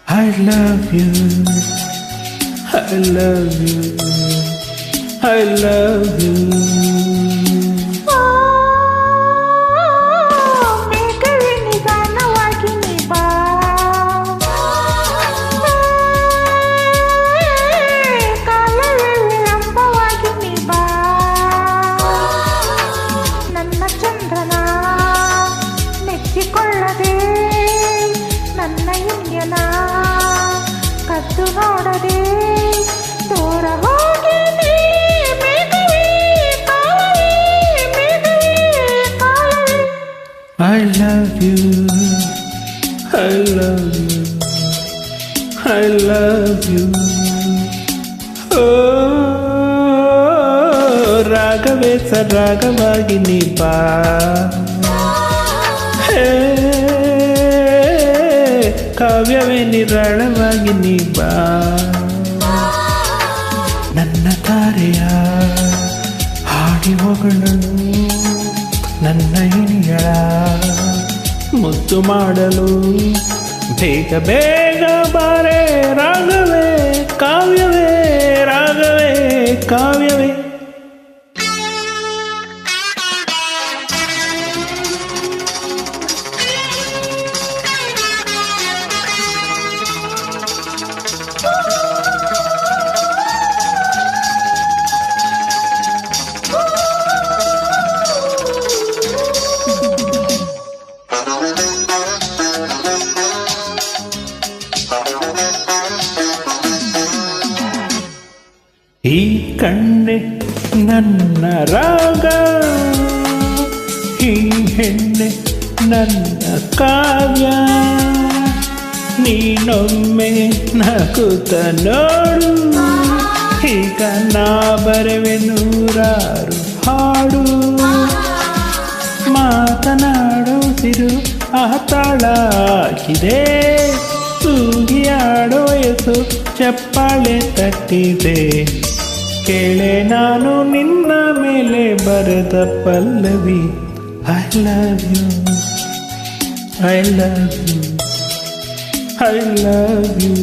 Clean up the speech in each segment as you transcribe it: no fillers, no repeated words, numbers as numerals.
I love you, I love you, I love you. ಮೇಘವೇ ನಿಧಾನವಾಗಿ ನೀ ಬಾ, ಕಾಲವೇ ವಿಳಂಬವಾಗಿ ನೀ ಬಾ, ನನ್ನ ಚಂದ್ರನ ಮೆಚ್ಚಿಕೊಳ್ಳದೆ ನನ್ನ ಇಂದ್ಯನ ಕದ್ದು ನೋಡದೆ ದೂರ ಹೋಗಿ ನೀ ಮೇಘವೇ ಕಾಲವೇ, ಮೇಘವೇ ಕಾಲವೇ. I love you, I love you, I love you. ರಾಗವೇ ಸರಾಗವಾಗಿ ನೀ ಬಾ, ಕಾವ್ಯವೇ ನಿರಾಳವಾಗಿ ನೀ ಬಾ, ನನ್ನ ತಾರೆಯ ಹಾಡಿ ಹೊಗಳಲು, ನನ್ನ ಇಣಿಯಳ ಮುದ್ದು ಮಾಡಲು, ಬೇಗ ಬೇಗ ಬಾರೆ ರಾಗವೇ ಕಾವ್ಯವೇ, ರಾಗವೇ ಕಾವ್ಯವೇ. ಈ ಕಣ್ಣೆ ನನ್ನ ರಾಗ, ಈ ಹೆಣ್ಣೆ ನನ್ನ ಕಾವ್ಯ, ನೀನೊಮ್ಮೆ ನಗುತ್ತ ನೋಡು, ಈಗ ನಾ ಬರೆವೆ ನೂರಾರು ಹಾಡು, ಮಾತನಾಡೋ ಸಿರು ಆತಾಳಾಗಿದೆ, ತೂಗಿಯಾಡೋ ವಯಸ್ಸು ಚಪ್ಪಾಳೆ ತಟ್ಟಿದೆ, ಕೇಳೆ ನಾನು ನಿನ್ನ ಮೇಲೆ ಬರೆದ Pallavi. I love you, I love you, I love you.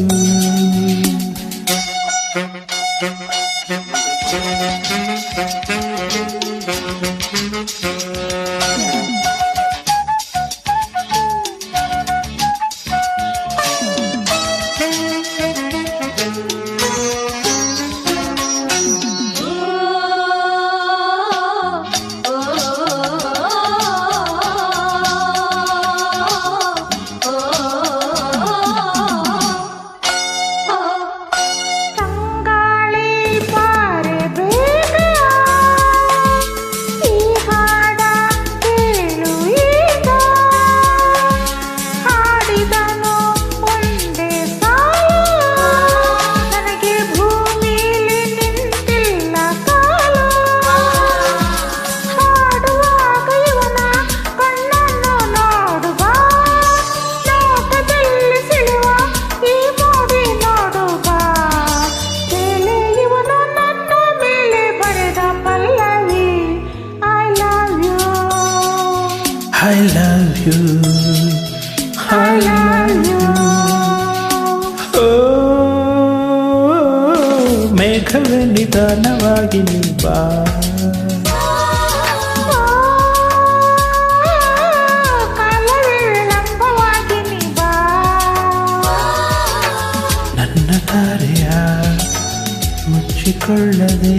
I love you, I love you. ಮೇಘವೇ ನಿಧಾನವಾಗಿ ನೀ ಬಾ, ಕಾಲವೇ ವಿಳಂಬವಾಗಿ ನೀ ಬಾ, ನನ್ನ ತಾರೆಯ ಮುಚ್ಚಿಕೊಳ್ಳದೆ